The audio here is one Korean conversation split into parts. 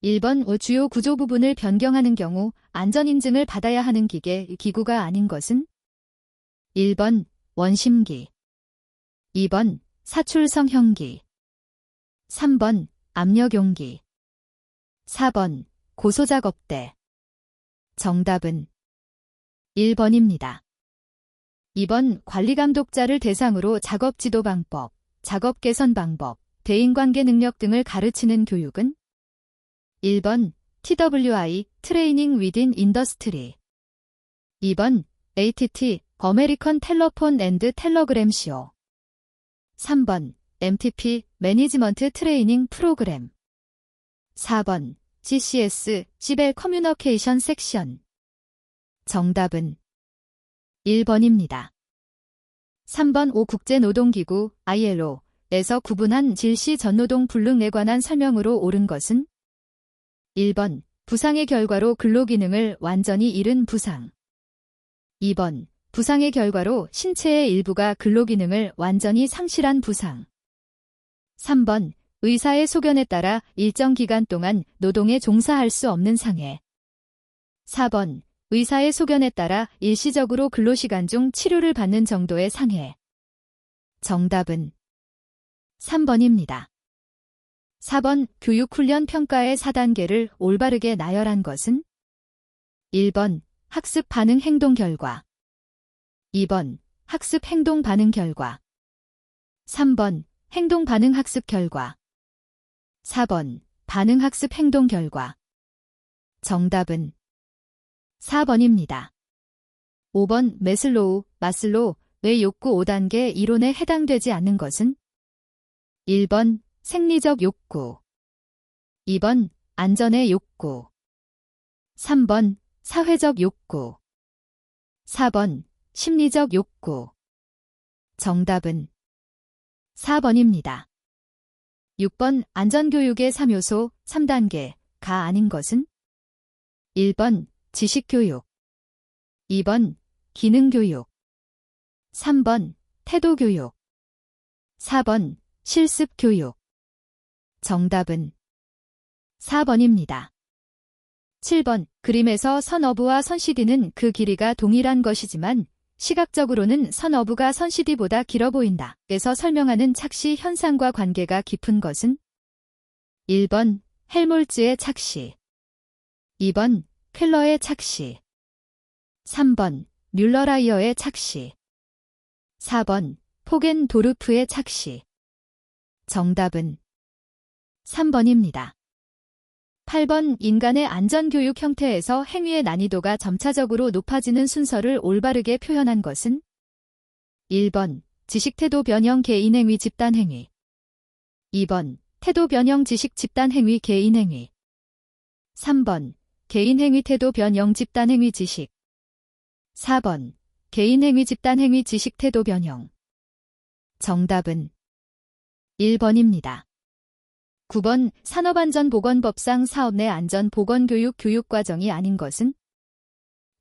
1번 주요 구조 부분을 변경하는 경우 안전인증을 받아야 하는 기구가 아닌 것은? 1번 원심기, 2번 사출성형기, 3번 압력용기, 4번 고소작업대. 정답은 1번입니다. 2번 관리감독자를 대상으로 작업 지도 방법, 작업 개선 방법, 대인관계 능력 등을 가르치는 교육은? 1번 TWI 트레이닝 위딘 인더스트리, 2번 ATT 어메리컨 텔러폰 앤드 텔러그램 시오, 3번 MTP 매니지먼트 트레이닝 프로그램, 4번 GCS 시벨 커뮤니케이션 섹션. 정답은 1번입니다. 3번 국제노동기구 ILO에서 구분한 질시 전노동 불능에 관한 설명으로 옳은 것은? 1번 부상의 결과로 근로기능을 완전히 잃은 부상, 2번 부상의 결과로 신체의 일부가 근로기능을 완전히 상실한 부상, 3번 의사의 소견에 따라 일정 기간 동안 노동에 종사할 수 없는 상해, 4번 의사의 소견에 따라 일시적으로 근로시간 중 치료를 받는 정도의 상해. 정답은 3번입니다. 4번 교육훈련 평가의 4단계를 올바르게 나열한 것은? 1번 학습 반응 행동 결과, 2번 학습 행동 반응 결과, 3번 행동 반응 학습 결과, 4번 반응 학습 행동 결과. 정답은 4번입니다. 5번 마슬로우의 욕구 5단계 이론에 해당되지 않는 것은? 1번 생리적 욕구, 2번 안전의 욕구, 3번 사회적 욕구, 4번 심리적 욕구. 정답은 4번입니다. 6번 안전교육의 3요소 3단계가 아닌 것은? 1번 지식교육, 2번 기능교육, 3번 태도교육, 4번 실습교육. 정답은 4번입니다. 7번 그림에서 선어부와 선CD는 그 길이가 동일한 것이지만 시각적으로는 선어부가 선CD보다 길어 보인다. 에서 설명하는 착시 현상과 관계가 깊은 것은? 1번 헬몰츠의 착시, 2번 켈러의 착시, 3번 뮬러라이어의 착시, 4번 포겐도르프의 착시. 정답은 3번입니다. 8번 인간의 안전교육 형태에서 행위의 난이도가 점차적으로 높아지는 순서를 올바르게 표현한 것은? 1번 지식태도 변형 개인행위 집단행위, 2번 태도 변형 지식 집단행위 개인행위, 3번 개인행위 태도 변형 집단행위 지식, 4번 개인행위 집단행위 지식 태도 변형. 정답은 1번입니다. 9번 산업안전보건법상 사업 내 안전보건교육 교육과정이 아닌 것은?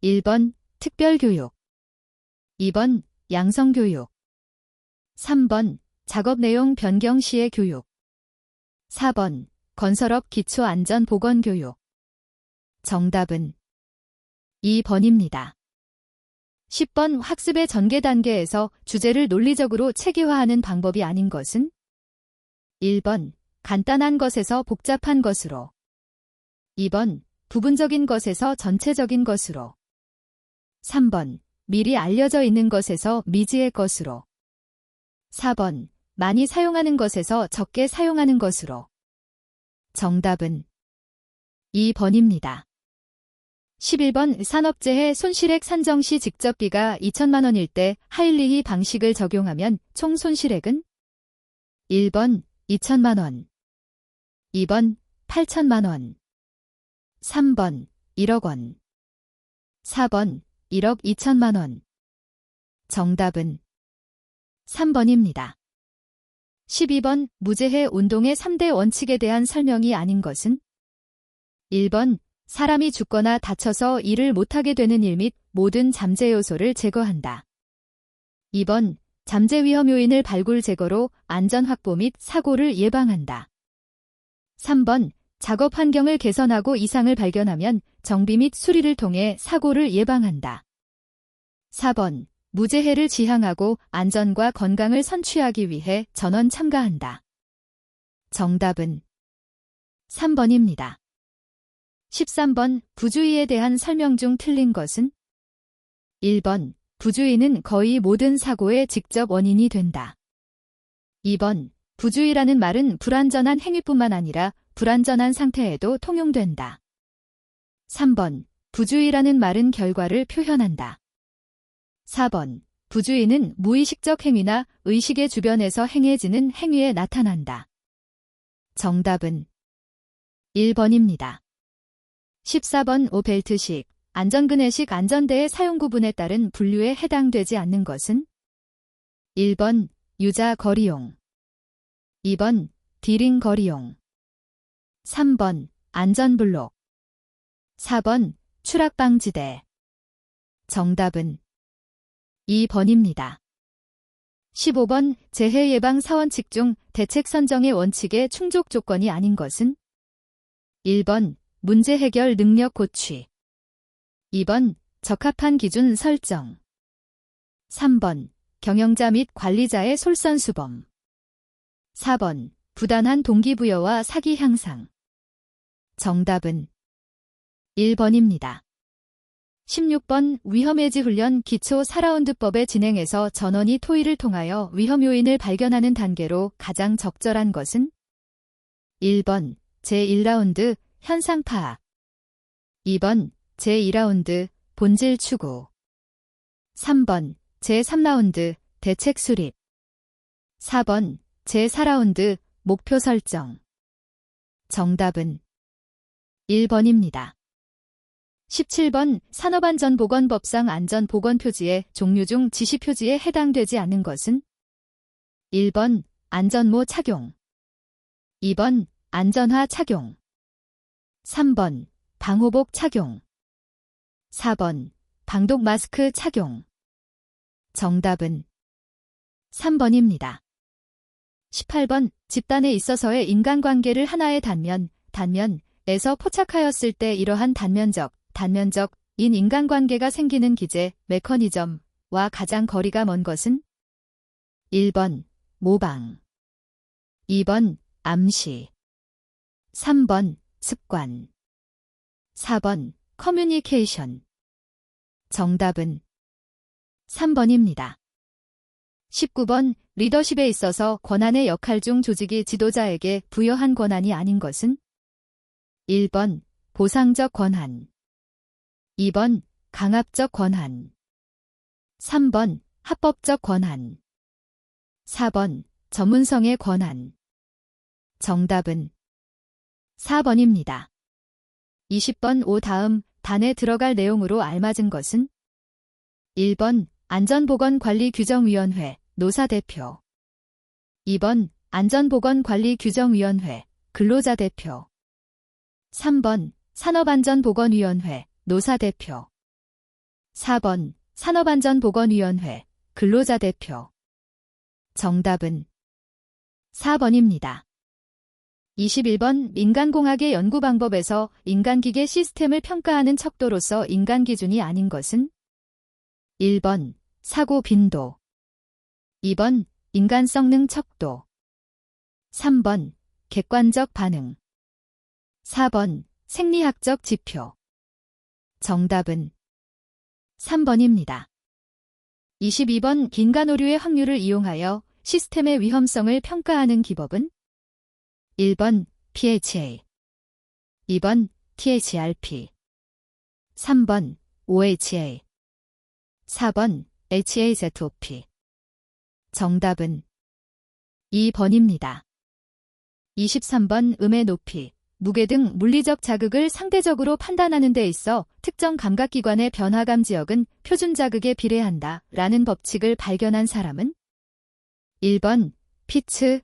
1번 특별교육, 2번 양성교육, 3번 작업내용 변경 시의 교육, 4번 건설업 기초안전보건교육. 정답은 2번입니다. 10번 학습의 전개 단계에서 주제를 논리적으로 체계화하는 방법이 아닌 것은? 1번 간단한 것에서 복잡한 것으로, 2번 부분적인 것에서 전체적인 것으로, 3번 미리 알려져 있는 것에서 미지의 것으로, 4번 많이 사용하는 것에서 적게 사용하는 것으로. 정답은 2번입니다. 11번 산업재해 손실액 산정 시 직접비가 2천만 원일 때 하일리히 방식을 적용하면 총 손실액은? 1번 2천만 원, 2번 8천만 원, 3번 1억 원, 4번 1억 2천만 원. 정답은 3번입니다. 12번 무재해 운동의 3대 원칙에 대한 설명이 아닌 것은? 1번 사람이 죽거나 다쳐서 일을 못하게 되는 일 및 모든 잠재 요소를 제거한다. 2번 잠재 위험 요인을 발굴 제거로 안전 확보 및 사고를 예방한다. 3번 작업 환경을 개선하고 이상을 발견하면 정비 및 수리를 통해 사고를 예방한다. 4번. 무재해를 지향하고 안전과 건강을 선취하기 위해 전원 참가한다. 정답은 3번입니다. 13번. 부주의에 대한 설명 중 틀린 것은? 1번. 부주의는 거의 모든 사고의 직접 원인이 된다. 2번. 부주의라는 말은 불안전한 행위뿐만 아니라 불안전한 상태에도 통용된다. 3번. 부주의라는 말은 결과를 표현한다. 4번. 부주의는 무의식적 행위나 의식의 주변에서 행해지는 행위에 나타난다. 정답은 1번입니다. 14번. 오벨트식, 안전그네식 안전대의 사용 구분에 따른 분류에 해당되지 않는 것은? 1번. 유자 거리용, 2번. 디링 거리용, 3번. 안전블록, 4번. 추락방지대. 정답은 2번입니다. 15번. 재해 예방 사원칙 중 대책 선정의 원칙의 충족 조건이 아닌 것은? 1번. 문제 해결 능력 고취, 2번. 적합한 기준 설정, 3번. 경영자 및 관리자의 솔선수범, 4번. 부단한 동기부여와 사기 향상. 정답은 1번입니다. 16번. 위험해지 훈련 기초 4라운드법의 진행에서 전원이 토의를 통하여 위험 요인을 발견하는 단계로 가장 적절한 것은? 1번. 제1라운드 현상 파악, 2번. 제2라운드 본질 추구, 3번. 제3라운드 대책 수립, 4번. 제4라운드 목표 설정. 정답은 1번입니다. 17번. 산업안전보건법상 안전보건표지의 종류 중 지시표지에 해당되지 않는 것은? 1번. 안전모 착용, 2번. 안전화 착용, 3번. 방호복 착용, 4번. 방독 마스크 착용. 정답은 3번입니다. 18번. 집단에 있어서의 인간관계를 하나의 단면에서 포착하였을 때 이러한 단면적인 인간관계가 생기는 기제, 메커니즘과 가장 거리가 먼 것은? 1번. 모방, 2번. 암시, 3번. 습관, 4번. 커뮤니케이션. 정답은 3번입니다. 19번. 리더십에 있어서 권한의 역할 중 조직이 지도자에게 부여한 권한이 아닌 것은? 1번. 보상적 권한, 2번. 강압적 권한, 3번. 합법적 권한, 4번. 전문성의 권한. 정답은 4번입니다. 20번. 오 다음 단에 들어갈 내용으로 알맞은 것은? 1번. 안전보건관리규정위원회 노사대표, 2번. 안전보건관리규정위원회 근로자 대표, 3번. 산업안전보건위원회 노사대표, 4번. 산업안전보건위원회 근로자 대표. 정답은 4번입니다. 21번. 인간공학의 연구방법에서 인간기계 시스템을 평가하는 척도로서 인간기준이 아닌 것은? 1번. 사고 빈도, 2번. 인간성능 척도, 3번. 객관적 반응, 4번. 생리학적 지표. 정답은 3번입니다. 22번. 인간 오류의 확률을 이용하여 시스템의 위험성을 평가하는 기법은? 1번. PHA, 2번. THRP, 3번. OHA, 4번. HAZOP. 정답은 2번입니다. 23번. 음의 높이, 무게 등 물리적 자극을 상대적으로 판단하는 데 있어 특정 감각기관의 변화감 지역은 표준 자극에 비례한다 라는 법칙을 발견한 사람은? 1번. 피츠,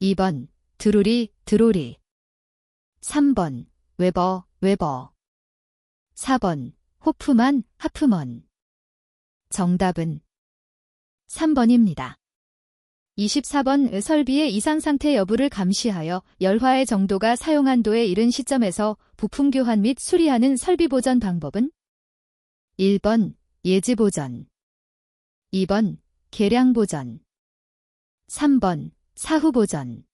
2번. 드루리, 3번. 웨버, 4번. 호프만, 하프먼. 정답은 3번입니다. 24번 설비의 이상상태 여부를 감시하여 열화의 정도가 사용한도에 이른 시점에서 부품 교환 및 수리하는 설비 보전 방법은 1번 예지 보전, 2번 계량 보전, 3번 사후 보전,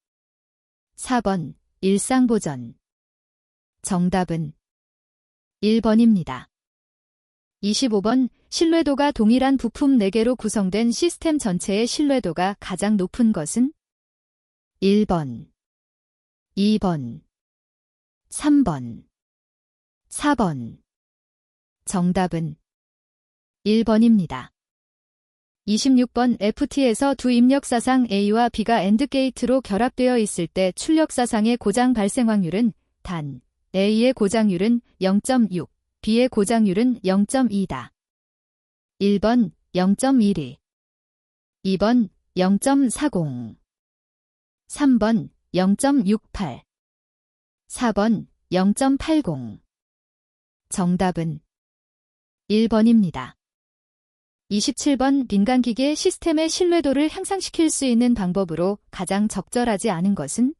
4번 일상 보전. 정답은 1번입니다. 25번 신뢰도가 동일한 부품 4개로 구성된 시스템 전체의 신뢰도가 가장 높은 것은 1번, 2번, 3번, 4번. 정답은 1번입니다. 26번 FT에서 두 입력사상 A와 B가 AND게이트로 결합되어 있을 때 출력사상의 고장 발생 확률은 단 A의 고장률은 0.6, B의 고장률은 0.2다. 1번 0.12, 2번 0.40, 3번 0.68, 4번 0.80. 정답은 1번입니다. 27번 민간기계 시스템의 신뢰도를 향상시킬 수 있는 방법으로 가장 적절하지 않은 것은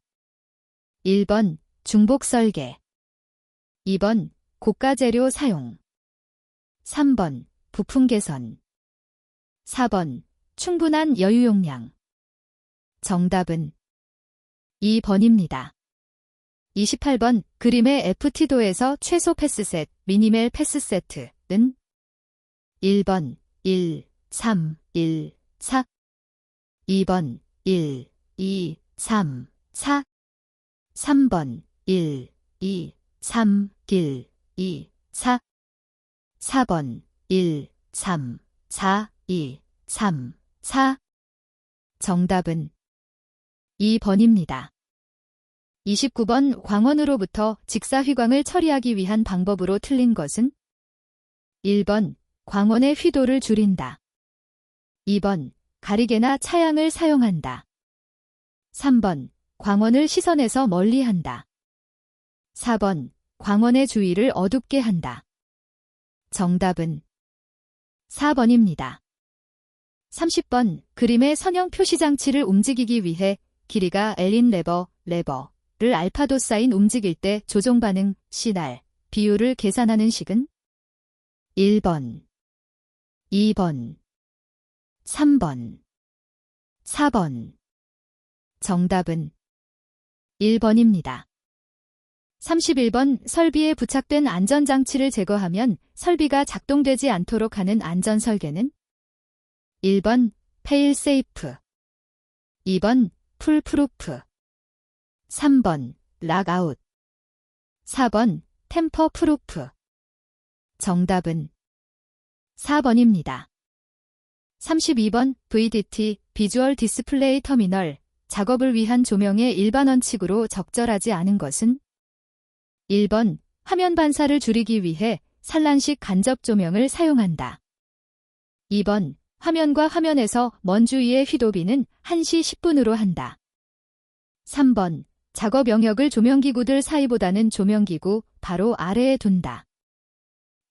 1번 중복 설계, 2번 고가 재료 사용, 3번 부품 개선, 4번 충분한 여유 용량. 정답은 2번입니다. 28번 그림의 FT도에서 최소 패스셋, 미니멀 패스세트는 1번 1, 3, 1, 4, 2번 1, 2, 3, 4, 3번 1, 2, 3, 1, 2, 4, 4번 1, 3, 4, 2, 3, 4. 정답은 2번입니다. 29번 광원으로부터 직사휘광을 처리하기 위한 방법으로 틀린 것은 1번 광원의 휘도를 줄인다. 2번 가리개나 차양을 사용한다. 3번 광원을 시선에서 멀리한다. 4번 광원의 주위를 어둡게 한다. 정답은 4번입니다. 30번 그림의 선형 표시장치를 움직이기 위해 길이가 L인 레버를 알파도 사인 움직일 때 조종 반응 C날 비율을 계산하는 식은 1번, 2번, 3번, 4번. 정답은 1번입니다. 31번 설비에 부착된 안전장치를 제거하면 설비가 작동되지 않도록 하는 안전설계는 1번 페일 세이프, 2번 풀프루프, 3번 락아웃, 4번 템퍼 프루프. 정답은 4번입니다. 32번 VDT 비주얼 디스플레이 터미널 작업을 위한 조명의 일반 원칙으로 적절하지 않은 것은 1번 화면 반사를 줄이기 위해 산란식 간접 조명을 사용한다. 2번 화면과 화면에서 먼 주위의 휘도비는 1시 10분으로 한다. 3번 작업 영역을 조명기구들 사이보다는 조명기구 바로 아래에 둔다.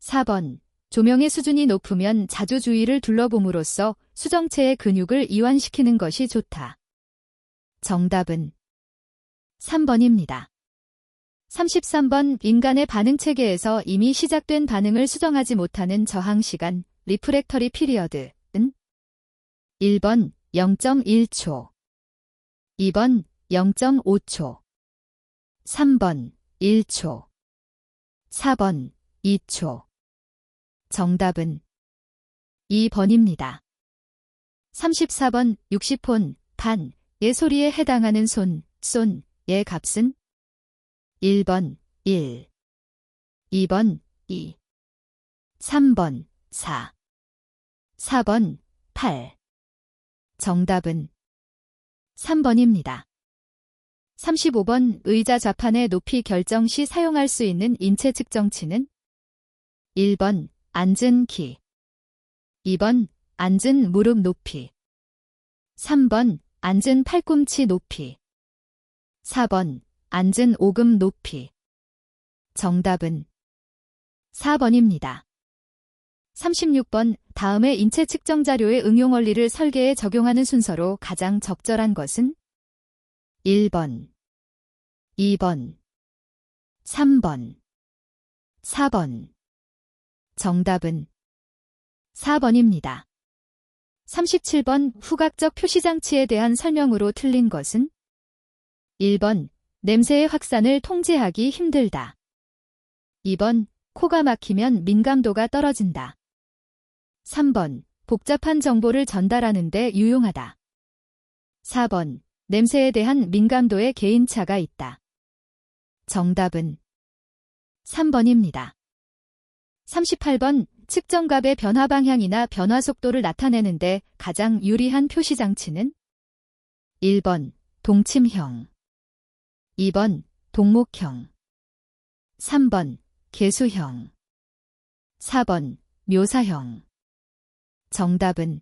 4번 조명의 수준이 높으면 자주 주위를 둘러봄으로써 수정체의 근육을 이완시키는 것이 좋다. 정답은 3번입니다. 33번 인간의 반응체계에서 이미 시작된 반응을 수정하지 못하는 저항시간 리프랙터리 피리어드는 1번 0.1초, 2번 0.5초, 3번 1초, 4번 2초. 정답은 2번입니다. 34번 60폰, 판,의 소리에 해당하는 손,의 값은 1번 1, 2번 2, 3번 4, 4번 8. 정답은 3번입니다. 35번 의자 좌판의 높이 결정 시 사용할 수 있는 인체 측정치는 1번 앉은 키, 2번 앉은 무릎 높이, 3번 앉은 팔꿈치 높이, 4번 앉은 오금 높이. 정답은 4번입니다. 36번 다음의 인체 측정 자료의 응용 원리를 설계에 적용하는 순서로 가장 적절한 것은 1번, 2번, 3번, 4번. 정답은 4번입니다. 37번 후각적 표시장치에 대한 설명으로 틀린 것은 1번 냄새의 확산을 통제하기 힘들다. 2번 코가 막히면 민감도가 떨어진다. 3번 복잡한 정보를 전달하는 데 유용하다. 4번 냄새에 대한 민감도에 개인차가 있다. 정답은 3번입니다. 38번 측정값의 변화 방향이나 변화 속도를 나타내는데 가장 유리한 표시장치는 1번 동침형, 2번 동목형, 3번 개수형, 4번 묘사형. 정답은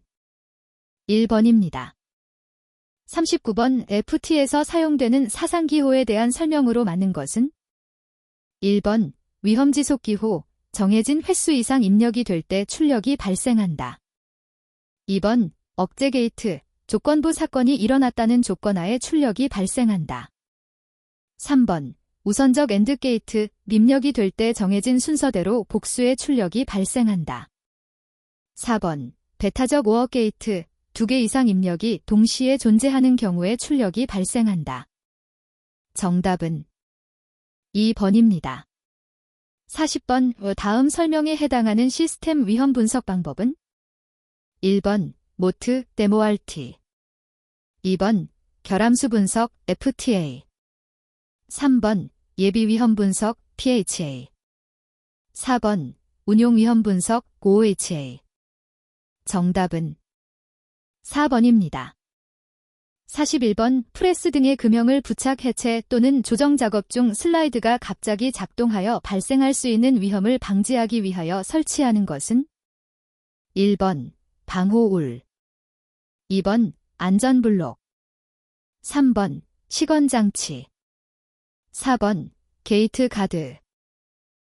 1번입니다. 39번 FT에서 사용되는 사상기호에 대한 설명으로 맞는 것은 1번 위험지속기호, 정해진 횟수 이상 입력이 될 때 출력이 발생한다. 2번 억제 게이트, 조건부 사건이 일어났다는 조건하에 출력이 발생한다. 3번 우선적 엔드 게이트, 입력이 될 때 정해진 순서대로 복수의 출력이 발생한다. 4번 배타적 오어 게이트, 2개 이상 입력이 동시에 존재하는 경우에 출력이 발생한다. 정답은 2번입니다. 40번 다음 설명에 해당하는 시스템 위험 분석 방법은 1번 모트 데모알티, 2번 결함수 분석 FTA, 3번 예비 위험 분석 PHA, 4번 운용 위험 분석 OHA. 정답은 4번입니다. 41번 프레스 등의 금형을 부착 해체 또는 조정 작업 중 슬라이드가 갑자기 작동하여 발생할 수 있는 위험을 방지하기 위하여 설치하는 것은 1번 방호울, 2번 안전블록, 3번 시건장치, 4번 게이트 가드.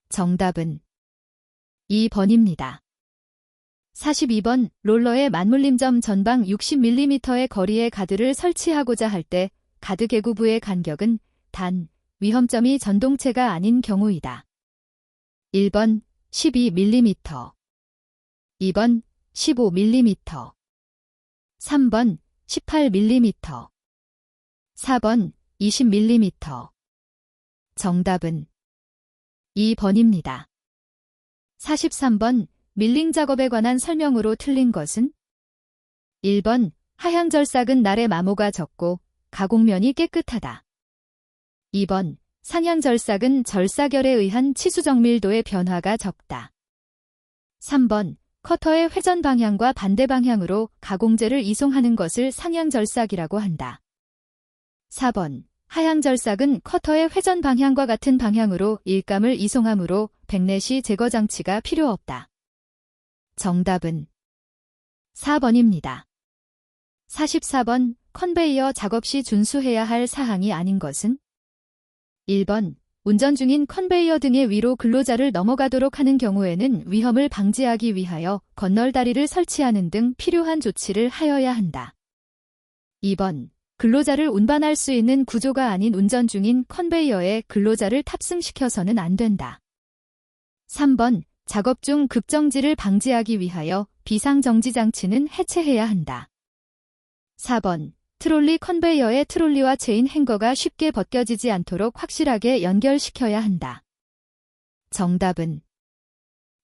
정답은 2번입니다. 42번 롤러의 맞물림점 전방 60mm의 거리에 가드를 설치하고자 할 때 가드 개구부의 간격은 단 위험점이 전동체가 아닌 경우이다. 1번 12mm, 2번 15mm, 3번 18mm, 4번 20mm. 정답은 2번입니다. 43번 밀링 작업에 관한 설명으로 틀린 것은 1번 하향절삭은 날의 마모가 적고 가공면이 깨끗하다. 2번 상향절삭은 절삭열에 의한 치수정밀도의 변화가 적다. 3번 커터의 회전 방향과 반대 방향으로 가공재를 이송하는 것을 상향절삭이라고 한다. 4번 하향절삭은 커터의 회전 방향과 같은 방향으로 일감을 이송하므로 백내시 제거 장치가 필요 없다. 정답은 4번입니다. 44번 컨베이어 작업 시 준수해야 할 사항이 아닌 것은 1번 운전 중인 컨베이어 등의 위로 근로자를 넘어가도록 하는 경우에는 위험을 방지하기 위하여 건널다리를 설치하는 등 필요한 조치를 하여야 한다. 2번 근로자를 운반할 수 있는 구조가 아닌 운전 중인 컨베이어에 근로자를 탑승시켜서는 안 된다. 3번 작업 중 급정지를 방지하기 위하여 비상정지 장치는 해체해야 한다. 4번 트롤리 컨베이어의 트롤리와 체인 행거가 쉽게 벗겨지지 않도록 확실하게 연결시켜야 한다. 정답은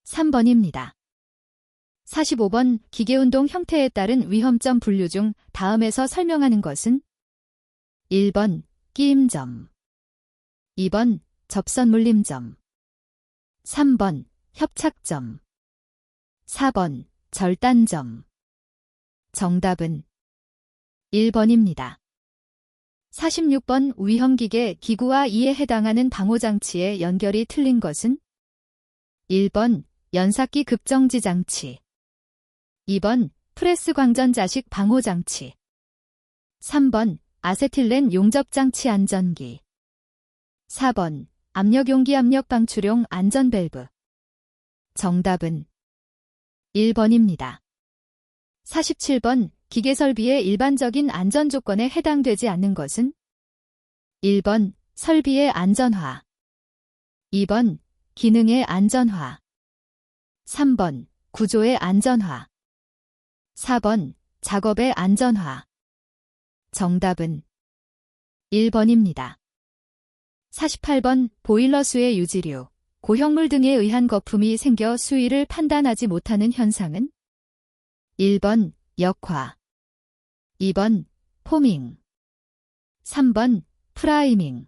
3번입니다. 45번 기계운동 형태에 따른 위험점 분류 중 다음에서 설명하는 것은 1번 끼임점, 2번 접선물림점, 3번 협착점, 4번 절단점. 정답은 1번입니다. 46번 위험기계 기구와 이에 해당하는 방호장치의 연결이 틀린 것은 1번 연삭기 급정지 장치, 2번 프레스 광전 자식 방호장치, 3번 아세틸렌 용접장치 안전기, 4번 압력용기 압력 방출용 안전밸브. 정답은 1번입니다. 47번 기계설비의 일반적인 안전조건에 해당되지 않는 것은 1번 설비의 안전화, 2번 기능의 안전화, 3번 구조의 안전화, 4번 작업의 안전화. 정답은 1번입니다. 48번 보일러 수의 유지류, 고형물 등에 의한 거품이 생겨 수위를 판단하지 못하는 현상은 1번 역화, 2번 포밍, 3번 프라이밍,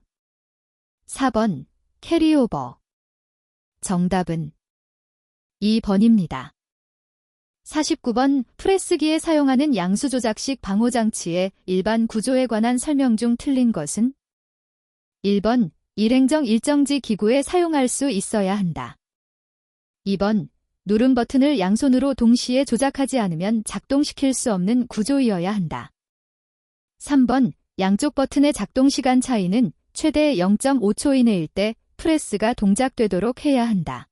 4번 캐리오버. 정답은 2번입니다. 49번 프레스기에 사용하는 양수조작식 방호장치의 일반 구조에 관한 설명 중 틀린 것은 1번 일행정 일정지 기구에 사용할 수 있어야 한다. 2번 누름 버튼을 양손으로 동시에 조작하지 않으면 작동시킬 수 없는 구조이어야 한다. 3번 양쪽 버튼의 작동 시간 차이는 최대 0.5초 이내일 때 프레스가 동작되도록 해야 한다.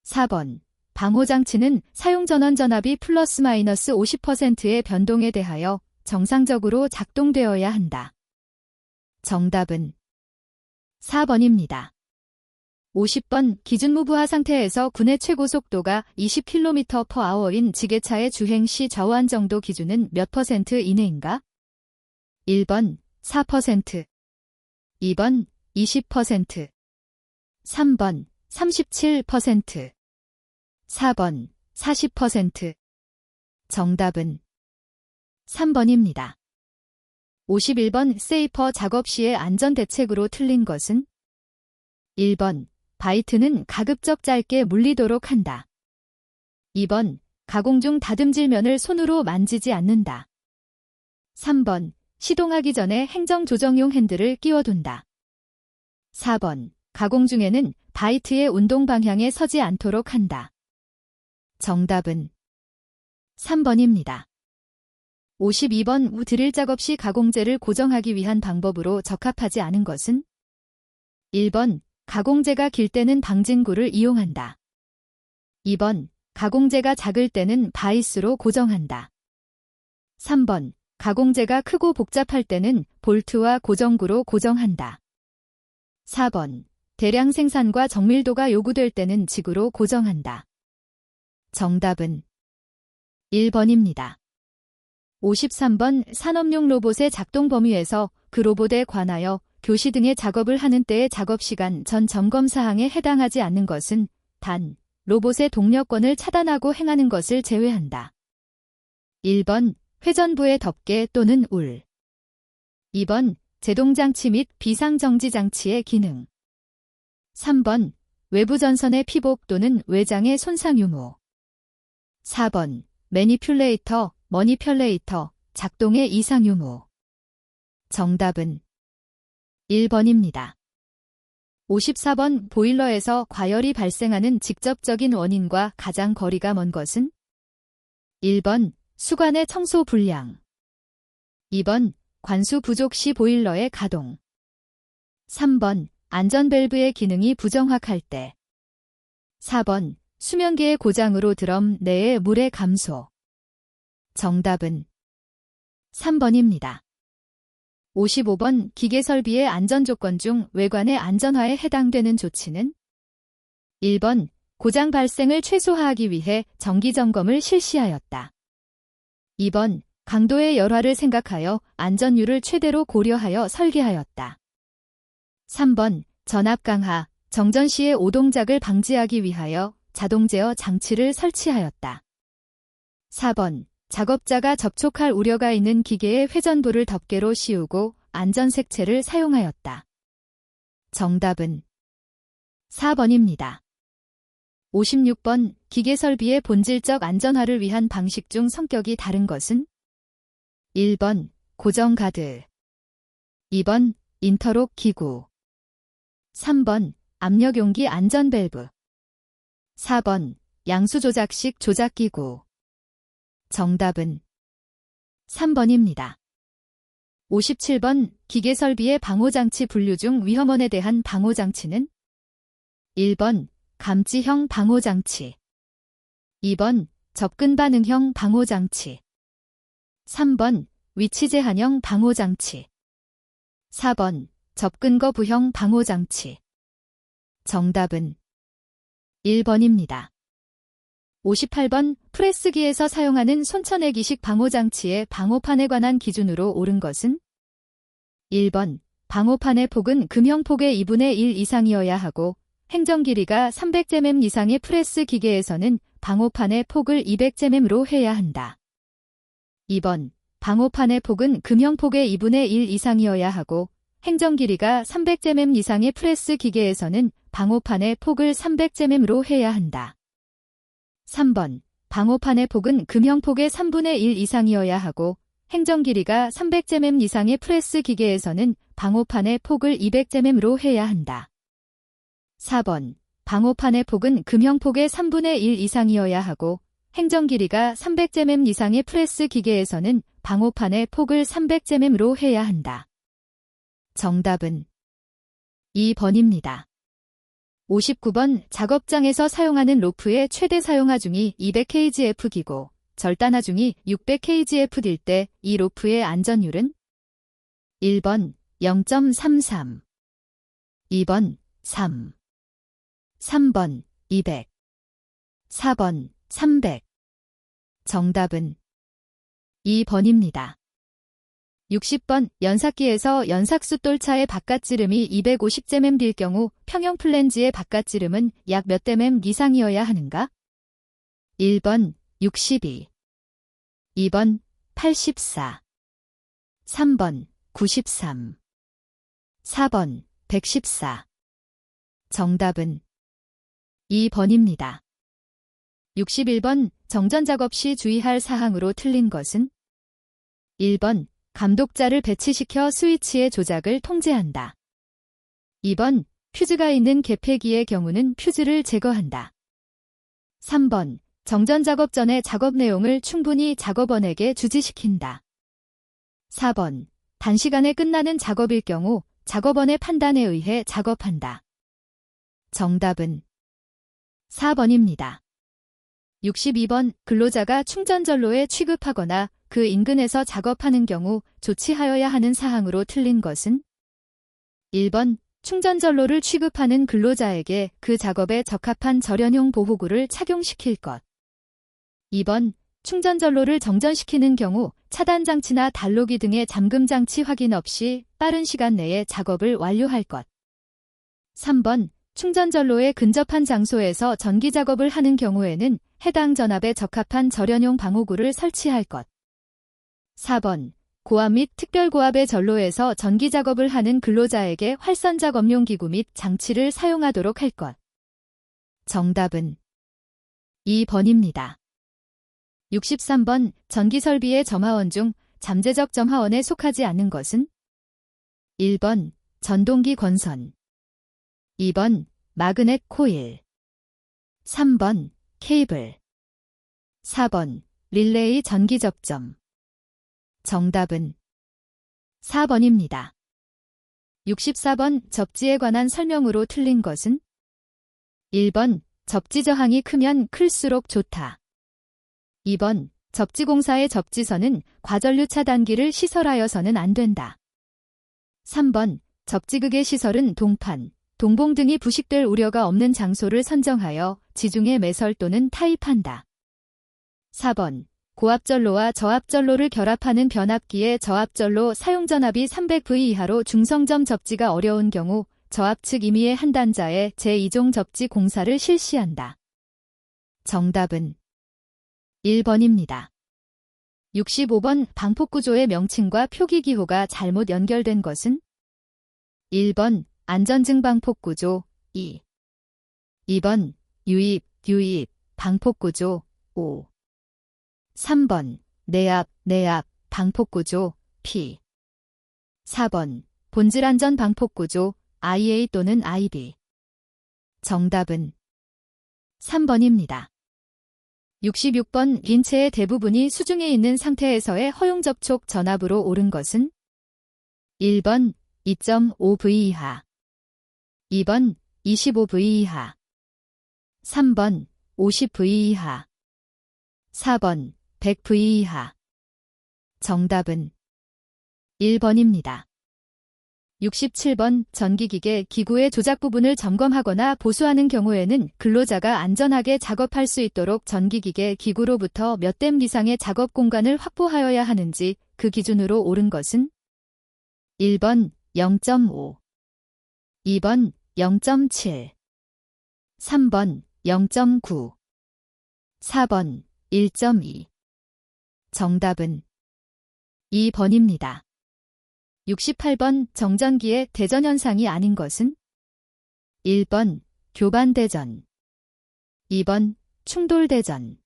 4번 방호장치는 사용전원 전압이 플러스 마이너스 50%의 변동에 대하여 정상적으로 작동되어야 한다. 정답은 4번입니다. 50번 기준 무부하 상태에서 군의 최고 속도가 20km/h인 지게차의 주행 시 좌우 안정도 기준은 몇 퍼센트 이내인가? 1번 4%, 2번 20%, 3번 37%, 4번 40%. 정답은 3번입니다. 51번 세이퍼 작업 시의 안전 대책으로 틀린 것은 1번 바이트는 가급적 짧게 물리도록 한다. 2번 가공 중 다듬질 면을 손으로 만지지 않는다. 3번 시동하기 전에 행정 조정용 핸들을 끼워둔다. 4번 가공 중에는 바이트의 운동 방향에 서지 않도록 한다. 정답은 3번입니다. 52번 드릴 작업 시 가공재를 고정하기 위한 방법으로 적합하지 않은 것은 1번 가공재가 길 때는 방진구를 이용한다. 2번 가공재가 작을 때는 바이스로 고정한다. 3번 가공재가 크고 복잡할 때는 볼트와 고정구로 고정한다. 4번 대량 생산과 정밀도가 요구될 때는 지구로 고정한다. 정답은 1번입니다. 53번 산업용 로봇의 작동 범위에서 그 로봇에 관하여 교시 등의 작업을 하는 때의 작업시간 전 점검 사항에 해당하지 않는 것은 단 로봇의 동력권을 차단하고 행하는 것을 제외한다. 1번 회전부의 덮개 또는 울, 2번 제동장치 및 비상정지장치의 기능, 3번 외부 전선의 피복 또는 외장의 손상 유무, 4번 매니퓰레이터, 머니퓰레이터, 작동의 이상 유무. 정답은 1번입니다. 54번 보일러에서 과열이 발생하는 직접적인 원인과 가장 거리가 먼 것은 1번 수관의 청소 불량, 2번 관수 부족 시 보일러의 가동, 3번 안전밸브의 기능이 부정확할 때, 4번 수면계의 고장으로 드럼 내의 물의 감소. 정답은 3번입니다. 55번 기계설비의 안전조건 중 외관의 안전화에 해당되는 조치는 1번 고장 발생을 최소화하기 위해 정기점검을 실시하였다. 2번 강도의 열화를 생각하여 안전율을 최대로 고려하여 설계하였다. 3번 전압 강화, 정전 시의 오동작을 방지하기 위하여 자동 제어 장치를 설치하였다. 4번 작업자가 접촉할 우려가 있는 기계의 회전부를 덮개로 씌우고 안전색채를 사용하였다. 정답은 4번입니다. 56번 기계설비의 본질적 안전화를 위한 방식 중 성격이 다른 것은 1번 고정가드, 2번 인터록 기구, 3번 압력용기 안전밸브, 4번 양수조작식 조작기구. 정답은 3번입니다. 57번 기계설비의 방호장치 분류 중 위험원에 대한 방호장치는 1번 감지형 방호장치, 2번 접근 반응형 방호장치. 3번 위치 제한형 방호장치. 4번 접근 거부형 방호장치. 정답은 1번입니다. 58번 프레스기에서 사용하는 손천내기식 방호장치의 방호판에 관한 기준으로 옳은 것은 1번 방호판의 폭은 금형폭의 2분의 1 이상이어야 하고 행정 길이가 300제մ 이상의 프레스 기계에서는 방호판의 폭을 200제m로 해야 한다. 2번 방호판의 폭은 금형폭의 2분의 1 이상이어야 하고 행정 길이가 300제m 이상의 프레스 기계에서는 방호판의 폭을 300제m로 해야 한다. 3번 방호판의 폭은 금형폭의 3분의 1 이상이어야 하고 행정 길이가 300제m 이상의 프레스 기계에서는 방호판의 폭을 200제m로 해야 한다. 4번 방호판의 폭은 금형폭의 3분의 1 이상이어야 하고 행정 길이가 300제m 이상의 프레스 기계에서는 방호판의 폭을 300제m로 해야 한다. 정답은 2번입니다. 59번 작업장에서 사용하는 로프의 최대 사용 하중이 200kgf기고 절단 하중이 600kgf일 때 이 로프의 안전율은 1번 0.33, 2번 3, 3번 200, 4번 300. 정답은 2번입니다. 60번 연삭기에서 연삭수돌차의 바깥지름이 250제m일 경우 평형 플랜지의 바깥지름은 약 몇 mm 이상이어야 하는가? 1번 62, 2번 84, 3번 93, 4번 114. 정답은 2번입니다. 61번 정전작업 시 주의할 사항으로 틀린 것은 1번 감독자를 배치시켜 스위치의 조작을 통제한다. 2번 퓨즈가 있는 개폐기의 경우는 퓨즈를 제거한다. 3번 정전작업 전에 작업 내용을 충분히 작업원에게 주지시킨다. 4번 단시간에 끝나는 작업일 경우 작업원의 판단에 의해 작업한다. 정답은 4번입니다. 62번 근로자가 충전전로에 취급하거나 그 인근에서 작업하는 경우 조치하여야 하는 사항으로 틀린 것은 1번 충전전로를 취급하는 근로자에게 그 작업에 적합한 절연용 보호구를 착용시킬 것. 2번 충전전로를 정전시키는 경우 차단장치나 단로기 등의 잠금장치 확인 없이 빠른 시간 내에 작업을 완료할 것. 3번 충전전로에 근접한 장소에서 전기작업을 하는 경우에는 해당 전압에 적합한 절연용 방호구를 설치할 것. 4번 고압 및 특별고압의 전로에서 전기작업을 하는 근로자에게 활선작업용 기구 및 장치를 사용하도록 할 것. 정답은 2번입니다. 63번 전기설비의 점화원 중 잠재적 점화원에 속하지 않는 것은 1번 전동기 권선, 2번 마그넷 코일, 3번 케이블, 4번 릴레이 전기 접점. 정답은 4번입니다. 64번 접지에 관한 설명으로 틀린 것은 1번 접지 저항이 크면 클수록 좋다. 2번 접지공사의 접지선은 과전류 차단기를 시설하여서는 안 된다. 3번 접지극의 시설은 동판, 동봉 등이 부식될 우려가 없는 장소를 선정하여 지중해 매설 또는 타입한다. 4번 고압전로와 저압전로를 결합하는 변압기의 저압전로 사용전압이 300V 이하로 중성점 접지가 어려운 경우 저압측 임의의 한단자의 제2종 접지 공사를 실시한다. 정답은 1번입니다. 65번 방폭구조의 명칭과 표기기호가 잘못 연결된 것은 1번 안전증 방폭구조 2, 2번 유입 방폭구조 5, 3번 내압 방폭구조 P, 4번 본질안전 방폭구조 IA 또는 IB. 정답은 3번입니다. 66번 인체의 대부분이 수중에 있는 상태에서의 허용접촉 전압으로 옳은 것은 1번 2.5V 이하, 2번 25V 이하, 3번 50V 이하. 4번 100V 이하. 정답은 1번입니다. 67번 전기기계 기구의 조작 부분을 점검하거나 보수하는 경우에는 근로자가 안전하게 작업할 수 있도록 전기기계 기구로부터 몇 댐 이상의 작업 공간을 확보하여야 하는지 그 기준으로 옳은 것은 1번 0.5, 2번 0.7, 3번 0.9, 4번 1.2. 정답은 2번입니다. 68번 정전기의 대전현상이 아닌 것은 1번 교반대전, 2번 충돌대전,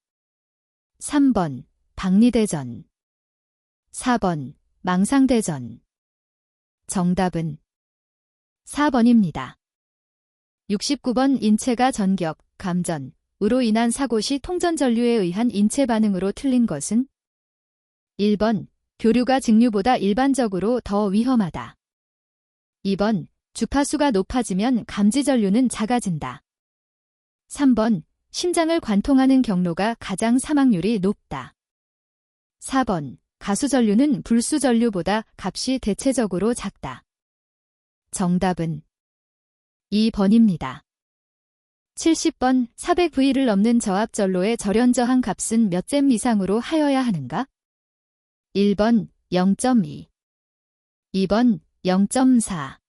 3번 박리대전, 4번 망상대전. 정답은 4번입니다. 69번 인체가 전격, 감전으로 인한 사고 시 통전전류에 의한 인체 반응으로 틀린 것은 1번 교류가 직류보다 일반적으로 더 위험하다. 2번 주파수가 높아지면 감지전류는 작아진다. 3번 심장을 관통하는 경로가 가장 사망률이 높다. 4번 가수전류는 불수전류보다 값이 대체적으로 작다. 정답은 2번입니다. 70번 400V를 넘는 저압전로의 절연저항 값은 몇 잼 이상으로 하여야 하는가? 1번 0.2, 2번 0.4,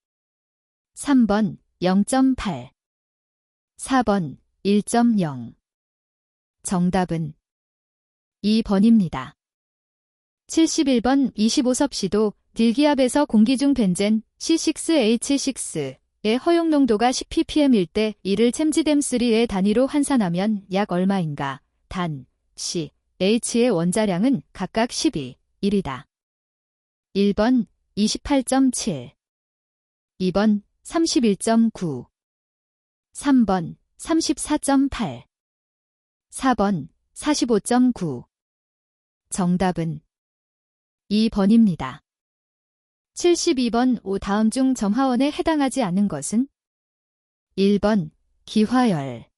3번 0.8, 4번 1.0. 정답은 2번입니다. 71번 25섭 시도 딜기압에서 공기 중 벤젠 C6H6의 허용 농도가 10ppm일 때 이를 챔지뎀3의 단위로 환산하면 약 얼마인가? 단, C, H의 원자량은 각각 12, 1이다. 1번 28.7, 2번 31.9, 3번 34.8, 4번 45.9. 정답은 2번입니다. 72번 다음 중 점화원에 해당하지 않는 것은 1번 기화열,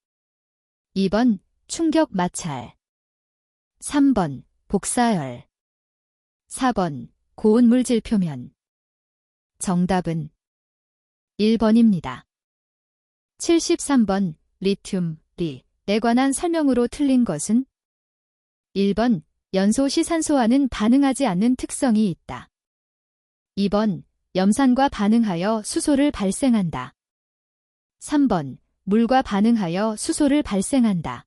2번 충격 마찰, 3번 복사열, 4번 고온 물질 표면. 정답은 1번입니다. 73번 리튬, 리에 관한 설명으로 틀린 것은 1번 연소 시 산소와는 반응하지 않는 특성이 있다. 2번 염산과 반응하여 수소를 발생한다. 3번 물과 반응하여 수소를 발생한다.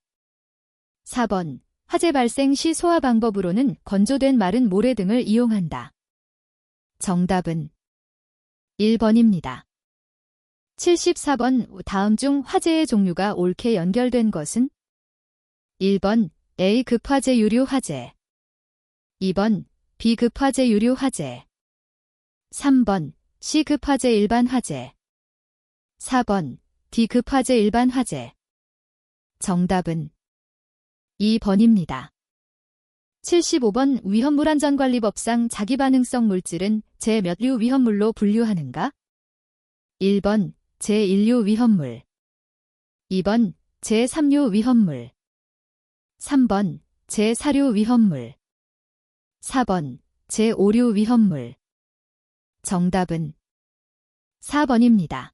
4번 화재 발생 시 소화 방법으로는 건조된 마른 모래 등을 이용한다. 정답은 1번입니다. 74번 다음 중 화재의 종류가 옳게 연결된 것은 1번 A급 화재 유류 화재, 2번 B급 화재 유류 화재, 3번 C급 화재 일반 화재, 4번 D급 화재 일반 화재. 정답은 2번입니다. 75번 위험물안전관리법상 자기반응성 물질은 제 몇 류 위험물로 분류하는가? 1번 제1류 위험물, 2번 제3류 위험물, 3번 제4류 위험물, 4번 제5류 위험물. 정답은 4번입니다.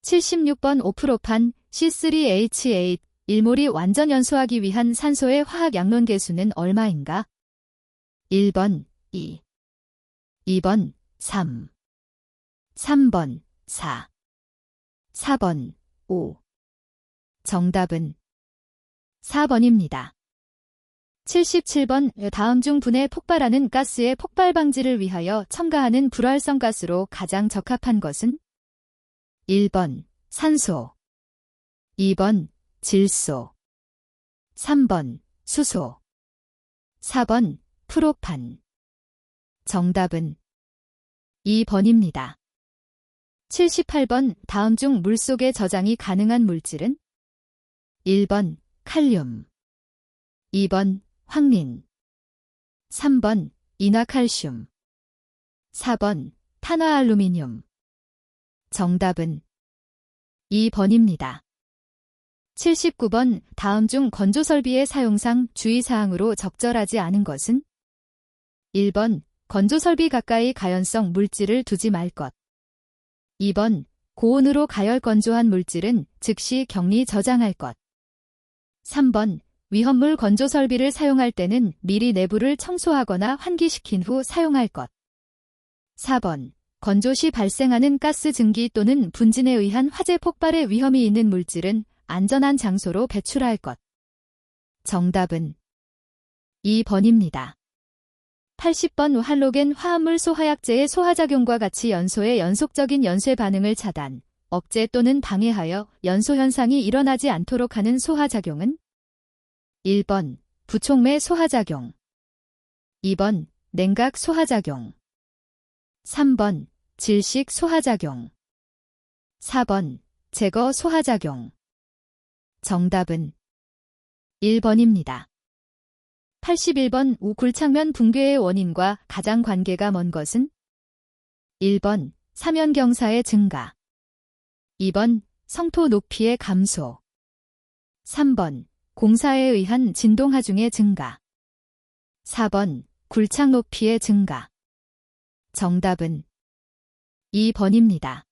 76번 오프로판 C3H8 1몰이 완전 연소하기 위한 산소의 화학 양론 계수는 얼마인가? 1번 2, 2번 3, 3번 4, 4번 5. 정답은 4번입니다. 77번 다음 중 분해 폭발하는 가스의 폭발 방지를 위하여 첨가하는 불활성 가스로 가장 적합한 것은 1번 산소, 2번 질소, 3번 수소, 4번 프로판. 정답은 2번입니다. 78번 다음 중 물속에 저장이 가능한 물질은 1번 칼륨, 2번 황린, 3번 인화칼슘, 4번 탄화알루미늄. 정답은 2번입니다. 79번 다음 중 건조설비의 사용상 주의사항으로 적절하지 않은 것은? 1번 건조설비 가까이 가연성 물질을 두지 말 것. 2번 고온으로 가열 건조한 물질은 즉시 격리 저장할 것. 3번 위험물 건조설비를 사용할 때는 미리 내부를 청소하거나 환기시킨 후 사용할 것. 4번 건조 시 발생하는 가스 증기 또는 분진에 의한 화재 폭발의 위험이 있는 물질은 안전한 장소로 배출할 것. 정답은 2번입니다. 80번 할로겐 화합물 소화약제의 소화작용과 같이 연소의 연속적인 연쇄 반응을 차단, 억제 또는 방해하여 연소 현상이 일어나지 않도록 하는 소화작용은? 1번 부촉매 소화작용, 2번 냉각 소화작용, 3번 질식 소화작용, 4번 제거 소화작용. 정답은 1번입니다. 81번 우굴창면 붕괴의 원인과 가장 관계가 먼 것은? 1번 사면경사의 증가, 2번 성토 높이의 감소, 3번 공사에 의한 진동하중의 증가, 4번 굴창 높이의 증가. 정답은 2번입니다.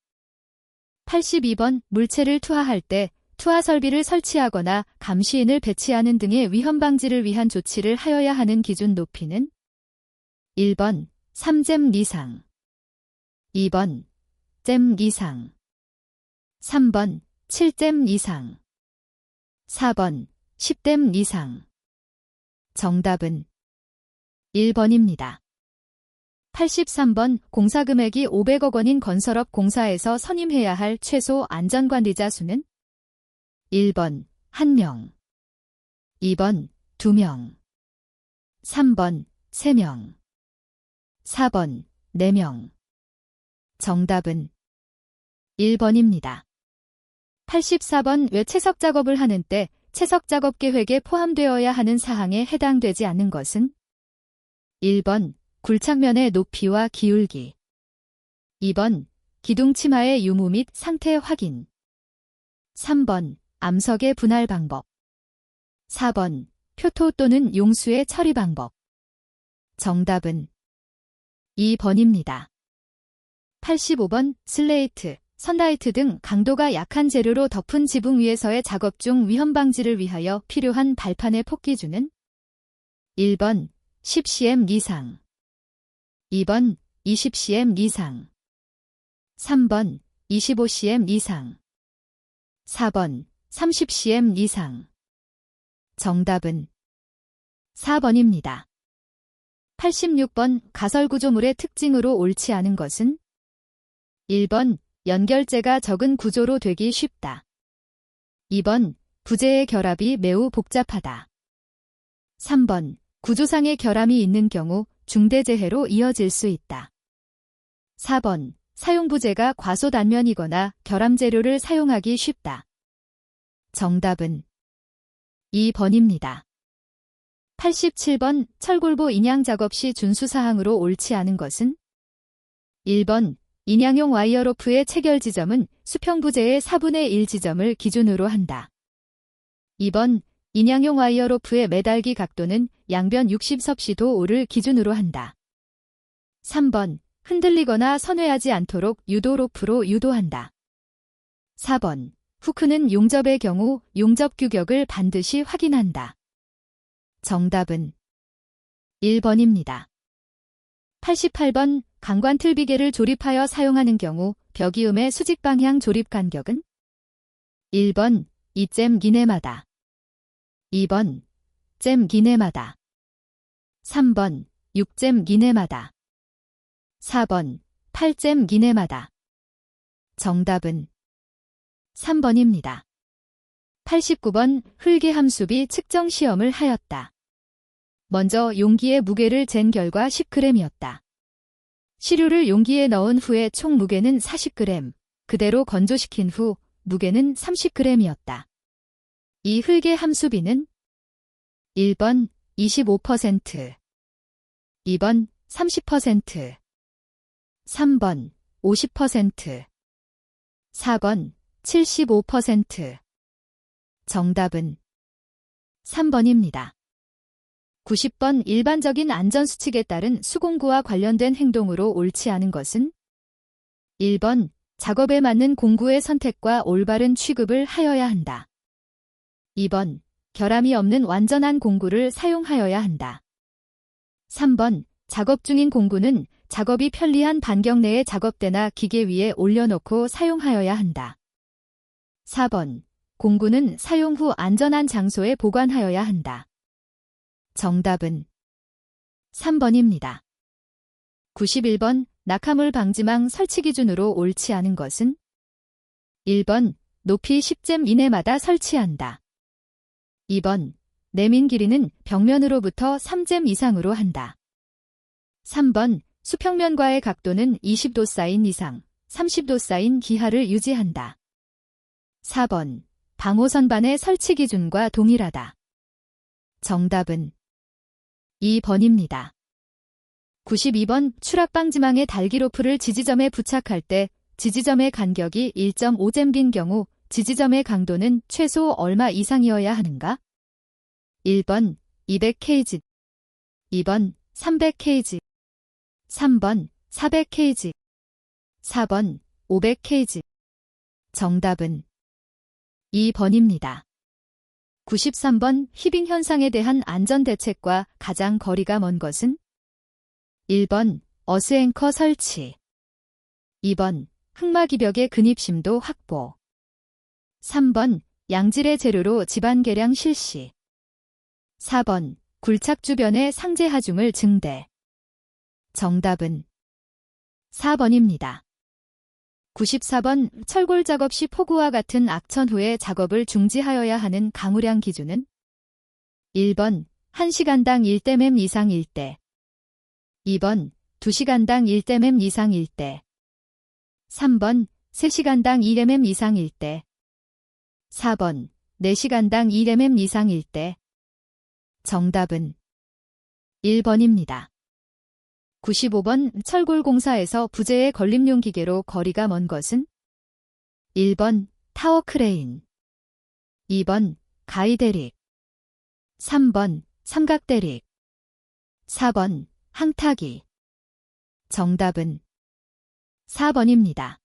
82번 물체를 투하할 때 투하 설비를 설치하거나 감시인을 배치하는 등의 위험 방지를 위한 조치를 하여야 하는 기준 높이는? 1번 3잼 이상, 2번 잼 이상, 3번 7잼 이상, 4번 10잼 이상. 정답은 1번입니다. 83번 공사금액이 500억 원인 건설업 공사에서 선임해야 할 최소 안전관리자 수는? 1번 1명, 2번 2명, 3번 3명, 4번 4명. 정답은 1번입니다. 84번 왜 채석 작업을 하는 때 채석 작업 계획에 포함되어야 하는 사항에 해당되지 않는 것은? 1번 굴착면의 높이와 기울기, 2번 기둥 치마의 유무 및 상태 확인, 3번 암석의 분할 방법, 4번 표토 또는 용수의 처리 방법. 정답은 2번입니다. 85번 슬레이트, 선라이트 등 강도가 약한 재료로 덮은 지붕 위에서의 작업 중 위험 방지를 위하여 필요한 발판의 폭기준은? 1번 10cm 이상, 2번 20cm 이상, 3번 25cm 이상, 4번 30cm 이상. 정답은 4번입니다. 86번 가설구조물의 특징으로 옳지 않은 것은? 1번 연결재가 적은 구조로 되기 쉽다, 2번 부재의 결합이 매우 복잡하다, 3번 구조상의 결함이 있는 경우 중대재해로 이어질 수 있다, 4번 사용부재가 과소단면이거나 결함재료를 사용하기 쉽다. 정답은 2번입니다. 87번 철골보 인양 작업 시 준수사항으로 옳지 않은 것은? 1번 인양용 와이어로프의 체결 지점은 수평부재의 4분의 1 지점을 기준으로 한다. 2번 인양용 와이어로프의 매달기 각도는 양변 60섭씨도 5를 기준으로 한다. 3번 흔들리거나 선회하지 않도록 유도로프로 유도한다. 4번 후크는 용접의 경우 용접 규격을 반드시 확인한다. 정답은 1번입니다. 88번 강관틀비계를 조립하여 사용하는 경우 벽이음의 수직방향 조립 간격은? 1번 2잼 기내마다, 2번 잼 기내마다, 3번 6잼 기내마다, 4번 8잼 기내마다. 정답은 3번입니다. 89번 흙의 함수비 측정 시험을 하였다. 먼저 용기의 무게를 잰 결과 10g이었다. 시료를 용기에 넣은 후에 총 무게는 40g, 그대로 건조시킨 후 무게는 30g이었다. 이 흙의 함수비는? 1번 25%, 2번 30%, 3번 50%, 4번 75%. 정답은 3번입니다. 90번 일반적인 안전수칙에 따른 수공구와 관련된 행동으로 옳지 않은 것은 1번 작업에 맞는 공구의 선택과 올바른 취급을 하여야 한다. 2번 결함이 없는 완전한 공구를 사용하여야 한다. 3번 작업 중인 공구는 작업이 편리한 반경 내의 작업대나 기계 위에 올려놓고 사용하여야 한다. 4번 공구는 사용 후 안전한 장소에 보관하여야 한다. 정답은 3번입니다. 91번 낙하물 방지망 설치 기준으로 옳지 않은 것은 1번 높이 10잼 이내마다 설치한다. 2번 내민 길이는 벽면으로부터 3잼 이상으로 한다. 3번 수평면과의 각도는 20도 사인 이상, 30도 사인 기하를 유지한다. 4번 방호선반의 설치 기준과 동일하다. 정답은 2번입니다. 92번 추락방지망의 달기로프를 지지점에 부착할 때 지지점의 간격이 1.5잼인 경우 지지점의 강도는 최소 얼마 이상이어야 하는가? 1번 200kg, 2번 300kg, 3번 400kg, 4번 500kg. 정답은 2번입니다. 93번 휘빙 현상에 대한 안전대책과 가장 거리가 먼 것은 1번 어스앵커 설치, 2번 흑마기벽의 근입심도 확보, 3번 양질의 재료로 집안 계량 실시, 4번 굴착 주변의 상제 하중을 증대. 정답은 4번입니다. 94번 철골 작업 시 폭우와 같은 악천 후에 작업을 중지하여야 하는 강우량 기준은 1번 1시간당 1댐 이상 1대, 2번 2시간당 1댐 이상 1대, 3번 3시간당 2댐 이상 1대, 4번 4시간당 2댐 이상 1대. 정답은 1번입니다. 95번 철골 공사에서 부재의 걸림용 기계로 거리가 먼 것은 1번 타워 크레인, 2번 가위 대릭, 3번 삼각 대릭, 4번 항타기. 정답은 4번입니다.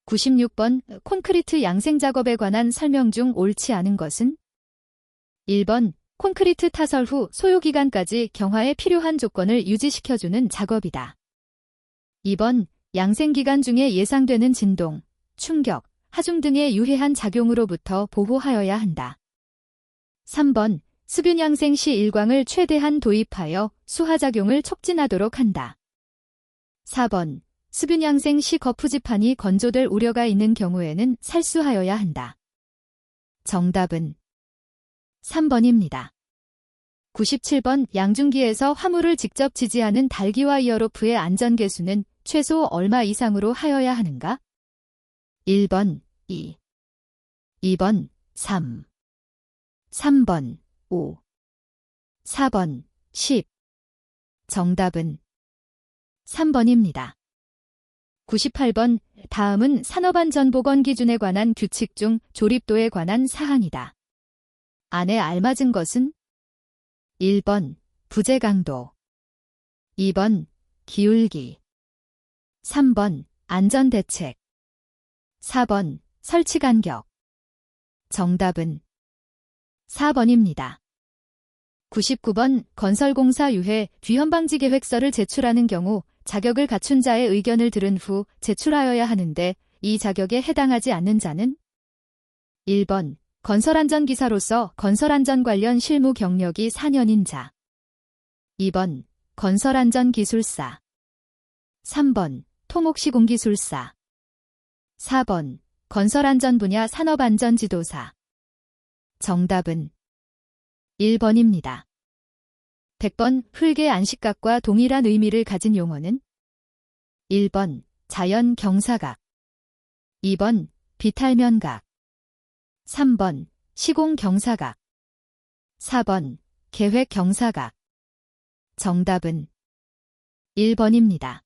96번 콘크리트 양생 작업에 관한 설명 중 옳지 않은 것은 1번 콘크리트 타설 후 소요기간까지 경화에 필요한 조건을 유지시켜주는 작업이다. 2번 양생기간 중에 예상되는 진동, 충격, 하중 등의 유해한 작용으로부터 보호하여야 한다. 3번 습윤 양생 시 일광을 최대한 도입하여 수하작용을 촉진하도록 한다. 4번 습윤 양생 시 거푸지판이 건조될 우려가 있는 경우에는 살수하여야 한다. 정답은 3번입니다. 97번 양중기에서 화물을 직접 지지하는 달기와 이어로프의 안전계수는 최소 얼마 이상으로 하여야 하는가? 1번 2, 2번 3, 3번 5, 4번 10. 정답은 3번입니다. 98번 다음은 산업안전보건 기준에 관한 규칙 중 조립도에 관한 사항이다. 안에 알맞은 것은 1번 부재 강도, 2번 기울기, 3번 안전대책, 4번 설치 간격. 정답은 4번입니다. 99번 건설공사 유해 뒤헌방지 계획서를 제출하는 경우 자격을 갖춘 자의 의견을 들은 후 제출하여야 하는데 이 자격에 해당하지 않는 자는 1번 건설안전기사로서 건설안전 관련 실무 경력이 4년인 자, 2번 건설안전기술사, 3번 토목시공기술사, 4번 건설안전 분야 산업안전지도사. 정답은 1번입니다. 100번 흙의 안식각과 동일한 의미를 가진 용어는 1번 자연 경사각, 2번 비탈면각, 3번 시공 경사각, 4번 계획 경사각. 정답은 1번입니다.